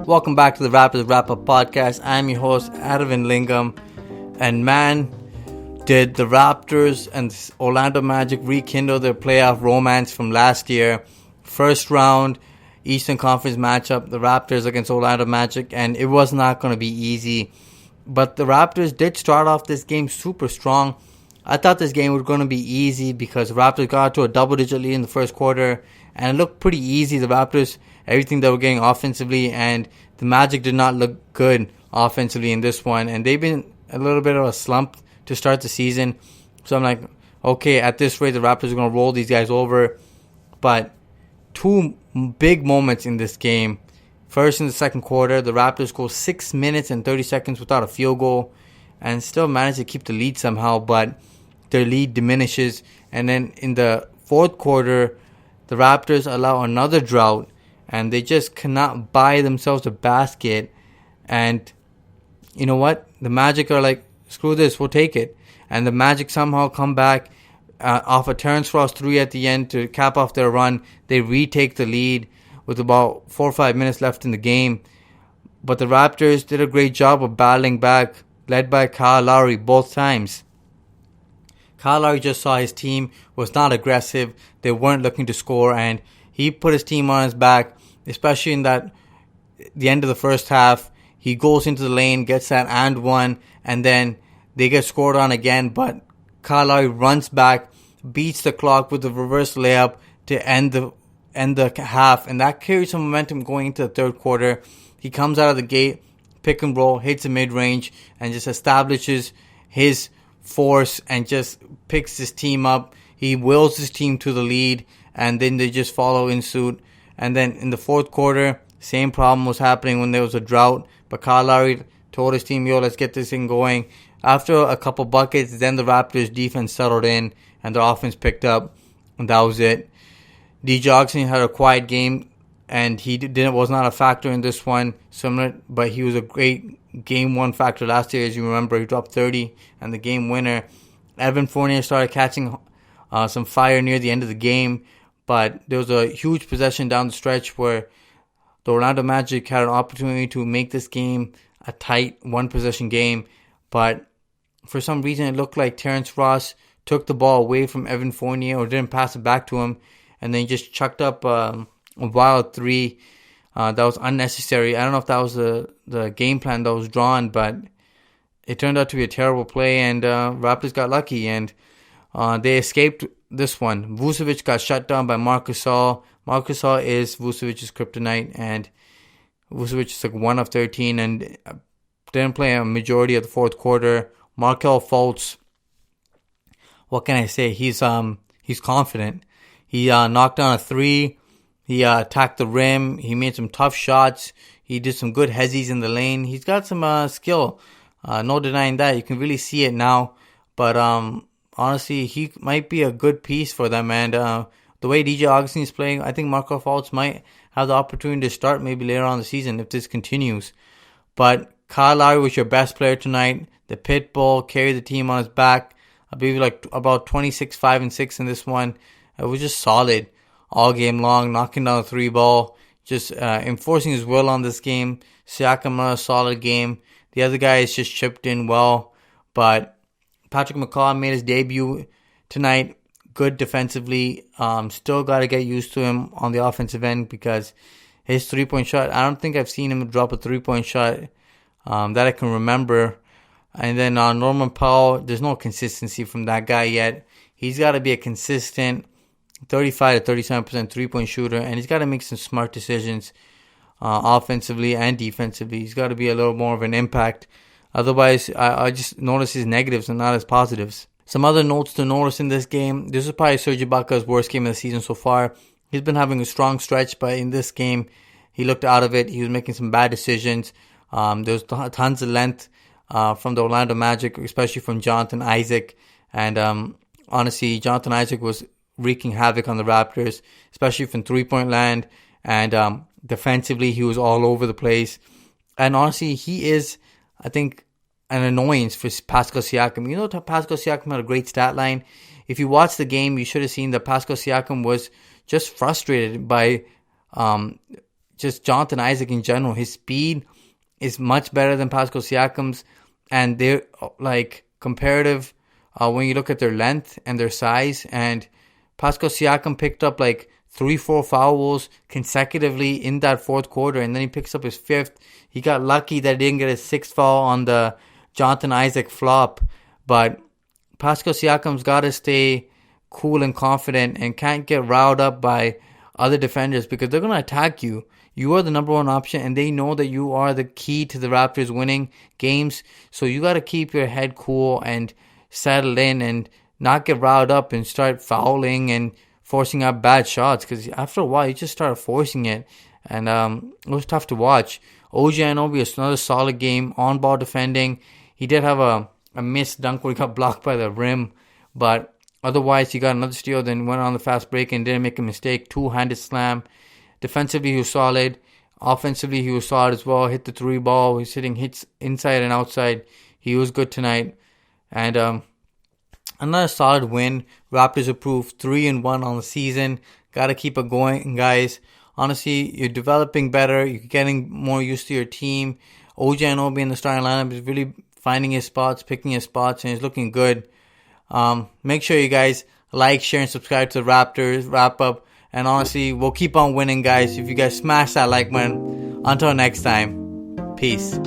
Welcome back to the Raptors RapUp podcast. I'm your host, Arvind Lingam. And man, did the Raptors and Orlando Magic rekindle their playoff romance from last year. First round Eastern Conference matchup, the Raptors against Orlando Magic, and it was not going to be easy. But the Raptors did start off this game super strong. I thought this game was going to be easy because the Raptors got to a double-digit lead in the first quarter, and it looked pretty easy. The Raptors, everything they were getting offensively, and the Magic did not look good offensively in this one. And they've been a little bit of a slump to start the season. So I'm like, okay, at this rate, the Raptors are going to roll these guys over. But two big moments in this game. First, in the second quarter, the Raptors go 6 minutes and 30 seconds without a field goal and still manage to keep the lead somehow, but their lead diminishes. And then in the fourth quarter, the Raptors allow another drought, and they just cannot buy themselves a basket. And you know what? The Magic are like, screw this, we'll take it. And the Magic somehow come back off a Terrence Ross 3 at the end to cap off their run. They retake the lead with about 4 or 5 minutes left in the game. But the Raptors did a great job of battling back, led by Kyle Lowry both times. Kyle Lowry just saw his team was not aggressive. They weren't looking to score, and he put his team on his back, especially in the end of the first half. He goes into the lane, gets that and one, and then they get scored on again. But Kyle Lowry runs back, beats the clock with a reverse layup to end the half, and that carries some momentum going into the third quarter. He comes out of the gate, pick and roll, hits a mid-range, and just establishes his force and just picks his team up. He wills his team to the lead, and then they just follow in suit. And then in the fourth quarter, same problem was happening when there was a drought, but Kyle Lowry told his team, yo, let's get this thing going. After a couple buckets, then the Raptors defense settled in and the offense picked up, and that was it. DJ Augustin had a quiet game, and he was not a factor in this one, but he was a great game one factor last year. As you remember, he dropped 30 and the game winner. Evan Fournier started catching some fire near the end of the game, but there was a huge possession down the stretch where the Orlando Magic had an opportunity to make this game a tight one-possession game, but for some reason it looked like Terrence Ross took the ball away from Evan Fournier or didn't pass it back to him, and then he just chucked up a wild three that was unnecessary. I don't know if that was the game plan that was drawn, but it turned out to be a terrible play, and Raptors got lucky, and they escaped this one. Vucevic got shut down by Marc Gasol. Marc Gasol is Vucevic's kryptonite, and Vucevic is like 1 of 13 and didn't play a majority of the fourth quarter. Markelle Fultz, what can I say? He's confident. He knocked down a three. He attacked the rim. He made some tough shots. He did some good hezzies in the lane. He's got some skill. No denying that. You can really see it now. But honestly, he might be a good piece for them. And the way DJ Augustin is playing, I think Markelle Fultz might have the opportunity to start maybe later on in the season if this continues. But Kyle Lowry was your best player tonight. The pit bull carried the team on his back. I believe like about 26, 5, and 6 in this one. It was just solid all game long, knocking down the three ball, just enforcing his will on this game. Siakam on a solid game. The other guys just chipped in well, but Patrick McCaw made his debut tonight. Good defensively. Still got to get used to him on the offensive end because his three-point shot, I don't think I've seen him drop a three-point shot that I can remember. And then Norman Powell, there's no consistency from that guy yet. He's got to be a consistent 35 to 37% three-point shooter, and he's got to make some smart decisions offensively and defensively. He's got to be a little more of an impact. Otherwise, I just notice his negatives and not his positives. Some other notes to notice in this game. This is probably Serge Ibaka's worst game of the season so far. He's been having a strong stretch, but in this game, he looked out of it. He was making some bad decisions. There was tons of length from the Orlando Magic, especially from Jonathan Isaac. And honestly, Jonathan Isaac was wreaking havoc on the Raptors, especially from three-point land. And defensively, he was all over the place. And honestly, he is, I think, an annoyance for Pascal Siakam. You know, Pascal Siakam had a great stat line. If you watch the game, you should have seen that Pascal Siakam was just frustrated by just Jonathan Isaac in general. His speed is much better than Pascal Siakam's, and they're like comparative when you look at their length and their size. And Pascal Siakam picked up like 3-4 fouls consecutively in that fourth quarter, and then he picks up his fifth. He got lucky that he didn't get his sixth foul on the Jonathan Isaac flop, but Pascal Siakam's got to stay cool and confident and can't get riled up by other defenders because they're going to attack you. You are the number one option, and they know that you are the key to the Raptors winning games. So you got to keep your head cool and settle in and not get riled up and start fouling and forcing out bad shots, because after a while you just start forcing it, and it was tough to watch. OG Anunoby is another solid game, on-ball defending. He did have a missed dunk where he got blocked by the rim, but otherwise he got another steal, then went on the fast break and didn't make a mistake. Two-handed slam. Defensively he was solid. Offensively he was solid as well. Hit the three ball. He's hitting hits inside and outside. He was good tonight. And another solid win. Raptors improved 3-1 on the season. Got to keep it going, guys. Honestly, you're developing better. You're getting more used to your team. OG Anunoby in the starting lineup is really finding his spots, picking his spots, and he's looking good. Make sure you guys like, share, and subscribe to the Raptors Wrap-Up. And honestly, we'll keep on winning, guys. If you guys smash that like button. Until next time, peace.